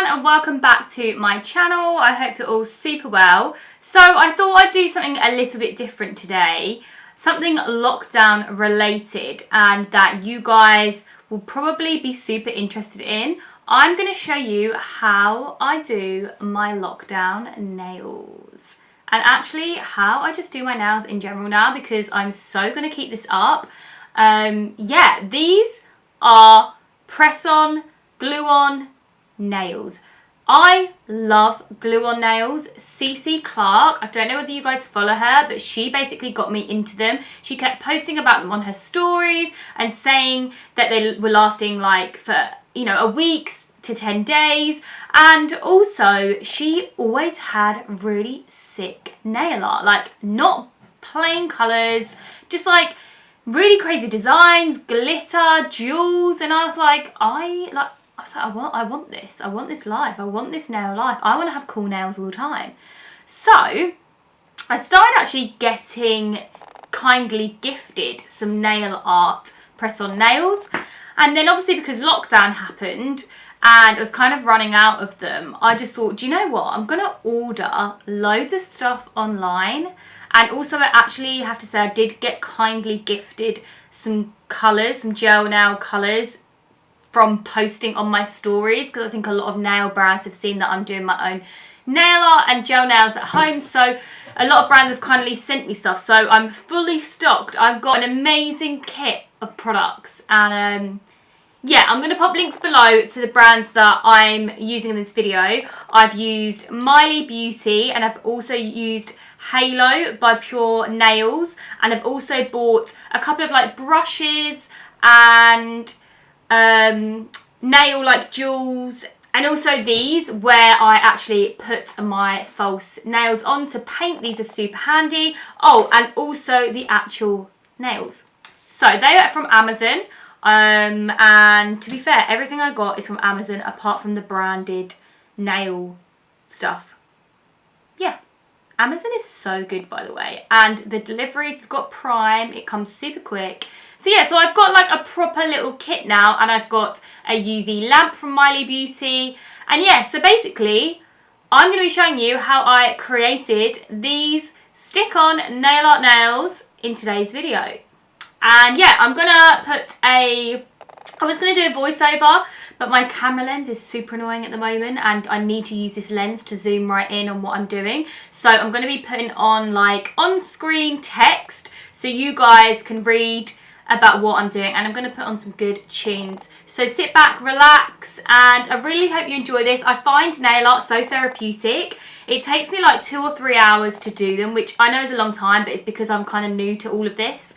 and welcome back to my channel. I hope you're all super well. So I thought I'd do something a little bit different today, something lockdown related and that you guys will probably be super interested in. I'm going to show you how I do my lockdown nails and actually how I just do my nails in general now, because I'm so going to keep this up. Yeah, these are press-on, glue-on nails. I love glue-on nails. CC Clark, I don't know whether you guys follow her, but she basically got me into them. She kept posting about them on her stories and saying that they were lasting like for, you know, a week to 10 days. And also she always had really sick nail art, like not plain colours, just like really crazy designs, glitter, jewels. And I was like, I want this. I want this life. I want this nail life. I want to have cool nails all the time. So I started actually getting kindly gifted some nail art press-on nails. And then obviously because lockdown happened and I was kind of running out of them, I just thought, do you know what? I'm going to order loads of stuff online. And also I actually have to say I did get kindly gifted some colours, some gel nail colours from posting on my stories, because I think a lot of nail brands have seen that I'm doing my own nail art and gel nails at home. So a lot of brands have kindly sent me stuff. So I'm fully stocked. I've got an amazing kit of products. And yeah, I'm going to pop links below to the brands that I'm using in this video. I've used Miley Beauty and I've also used Halo by Pure Nails. And I've also bought a couple of like brushes and nail like jewels, and also these where I actually put my false nails on to paint. These are super handy. Oh, and also the actual nails. So they are from Amazon, and to be fair, everything I got is from Amazon apart from the branded nail stuff. Yeah, Amazon is so good, by the way, and the delivery, if you've got Prime, it comes super quick. So yeah, so I've got like a proper little kit now, and I've got a UV lamp from Miley Beauty. And yeah, so basically I'm going to be showing you how I created these stick-on nail art nails in today's video. And yeah, I was going to do a voiceover, but my camera lens is super annoying at the moment and I need to use this lens to zoom right in on what I'm doing. So I'm going to be putting on like on-screen text so you guys can read about what I'm doing, and I'm going to put on some good tunes. So sit back, relax, and I really hope you enjoy this. I find nail art so therapeutic. It takes me like 2 or 3 hours to do them, which I know is a long time, but it's because I'm kind of new to all of this.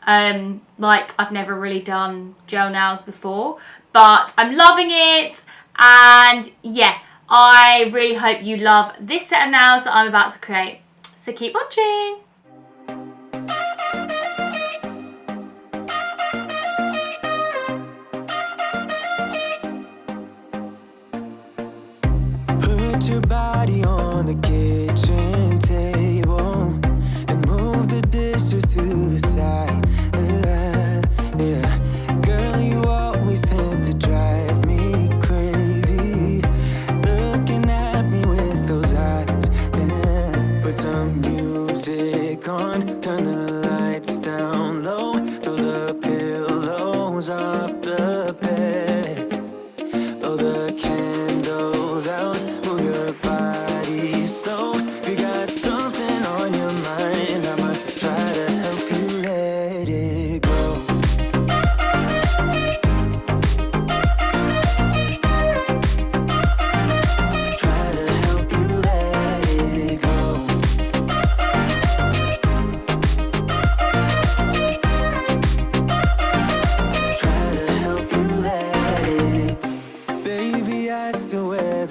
Like I've never really done gel nails before, but I'm loving it. And yeah, I really hope you love this set of nails that I'm about to create. So keep watching. Put your body on the kitchen table and move the dishes to the side. Yeah, girl, you always tend to drive me crazy, looking at me with those eyes. Yeah. Put some music on, turn the lights down low, throw the pillows off the bed, blow the candles out.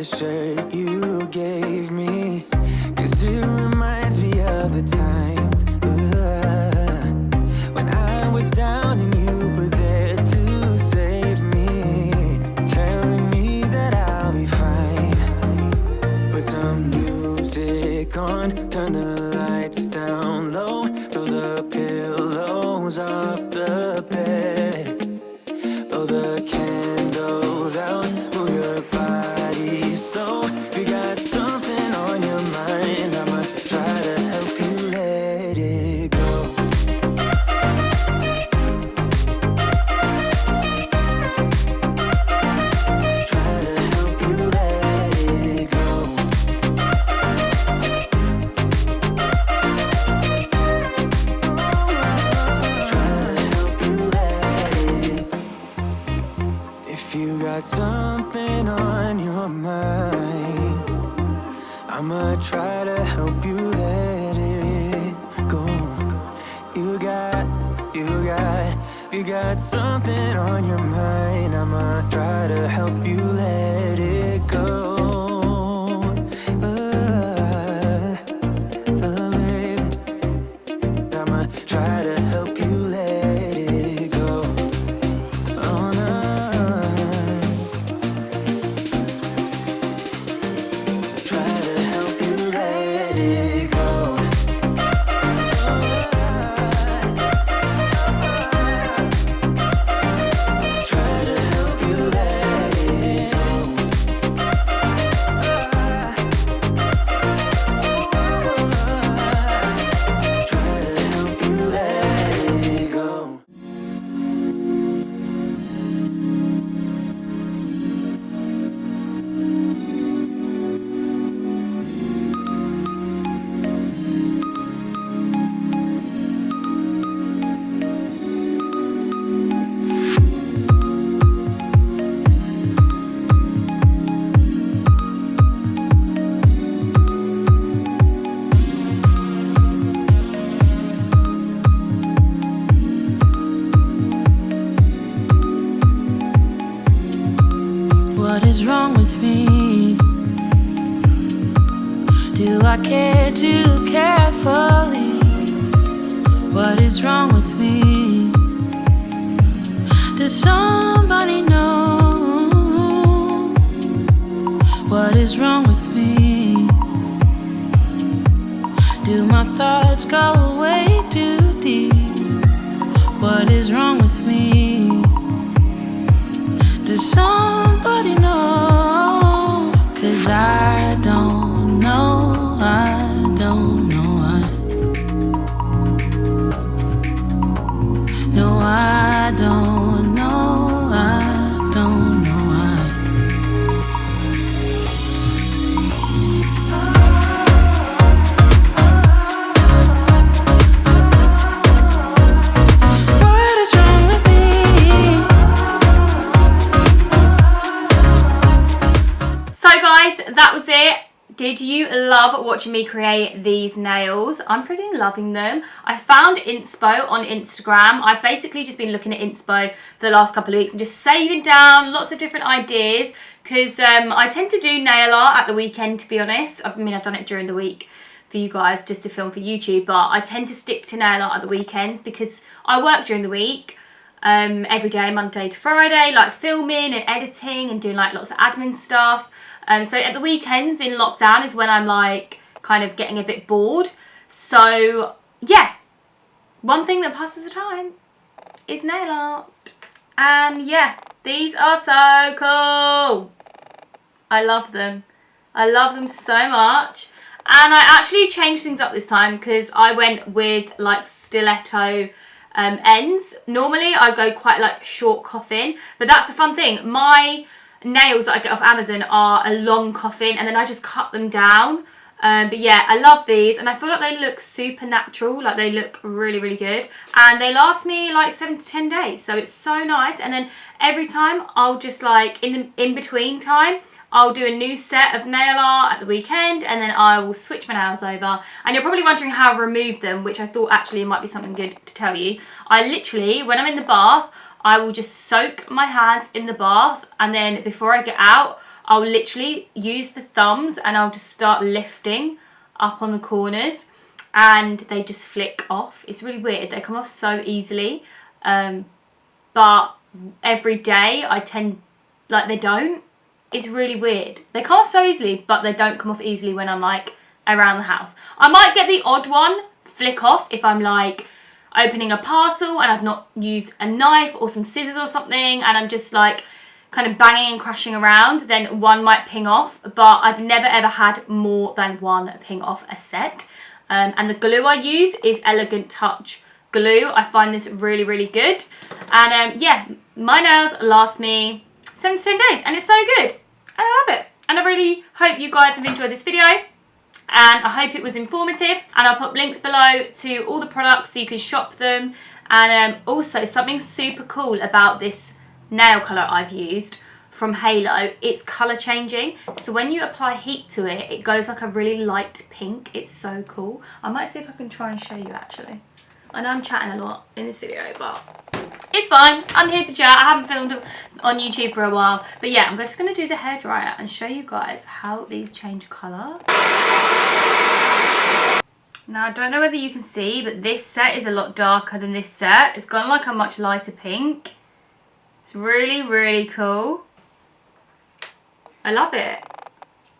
Shirt you gave me, 'cause it reminds me of the times when I was down and you were there to save me, telling me that I'll be fine. Put some music on, turn the lights down low, throw the pillows off the bed, blow the candles out, move your body slow. I'ma try to help you let it go. You got something on your mind. I'ma try to help you let it go. Baby, I'ma try to help you let it go. Oh no. Try to help you let it go. Try to help you let it go. Try to help you let it go. What is wrong with me? Do I care too carefully? What is wrong with me? Does somebody know? What is wrong with me? Do my thoughts go way too deep? What is wrong with me? Does somebody know? 'Cause I don't know, I don't know why. No, I don't know, I don't know why. What is wrong with me? So guys, that was it. Did you love watching me create these nails? I'm freaking loving them. I found inspo on Instagram. I've basically just been looking at inspo for the last couple of weeks and just saving down lots of different ideas because I tend to do nail art at the weekend, to be honest. I mean, I've done it during the week for you guys just to film for YouTube, but I tend to stick to nail art at the weekends because I work during the week. Every day, Monday to Friday, like filming and editing and doing like lots of admin stuff. So at the weekends in lockdown is when I'm like kind of getting a bit bored. So yeah, one thing that passes the time is nail art. And yeah, these are so cool. I love them. I love them so much. And I actually changed things up this time because I went with like stiletto ends. Normally I go quite like short coffin, but that's a fun thing. My nails that I get off Amazon are a long coffin and then I just cut them down. But yeah, I love these and I feel like they look super natural, like they look really, really good. And they last me like 7 to 10 days, so it's so nice. And then every time I'll just like, in between time, I'll do a new set of nail art at the weekend and then I will switch my nails over. And you're probably wondering how I remove them, which I thought actually might be something good to tell you. I literally, when I'm in the bath, I will just soak my hands in the bath and then before I get out, I'll literally use the thumbs and I'll just start lifting up on the corners and they just flick off. It's really weird. They come off so easily. But every day I tend, like they don't. It's really weird. They come off so easily, but they don't come off easily when I'm like around the house. I might get the odd one flick off if I'm like opening a parcel and I've not used a knife or some scissors or something and I'm just like kind of banging and crashing around, then one might ping off, but I've never ever had more than one ping off a set. And the glue I use is Elegant Touch glue. I find this really, really good. And yeah, my nails last me 7 to 10 days and it's so good. I love it. And I really hope you guys have enjoyed this video. And I hope it was informative, and I'll put links below to all the products so you can shop them. And also something super cool about this nail colour I've used. from Halo, it's colour changing. So when you apply heat to it, it goes like a really light pink. It's so cool. I might see if I can try and show you actually. I know I'm chatting a lot in this video, but it's fine. I'm here to chat. I haven't filmed on YouTube for a while. But yeah, I'm just going to do the hairdryer and show you guys how these change colour. Now, I don't know whether you can see, but this set is a lot darker than this set. It's gone like a much lighter pink. It's really, really cool. I love it.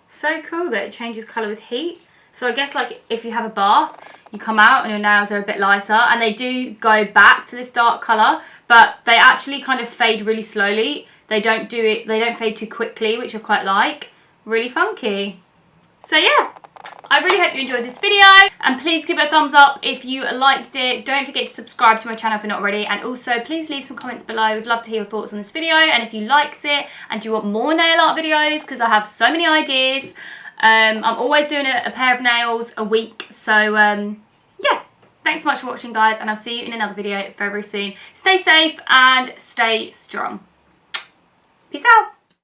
So cool that it changes colour with heat. So I guess like if you have a bath, you come out and your nails are a bit lighter, and they do go back to this dark colour, but they actually kind of fade really slowly. They don't fade too quickly, which I quite like. Really funky. So yeah, I really hope you enjoyed this video, and please give it a thumbs up if you liked it. Don't forget to subscribe to my channel if you're not already, and also please leave some comments below. I'd love to hear your thoughts on this video, and if you liked it and you want more nail art videos, because I have so many ideas. I'm always doing a pair of nails a week, so yeah, thanks so much for watching guys, and I'll see you in another video very, very soon. Stay safe and stay strong. Peace out.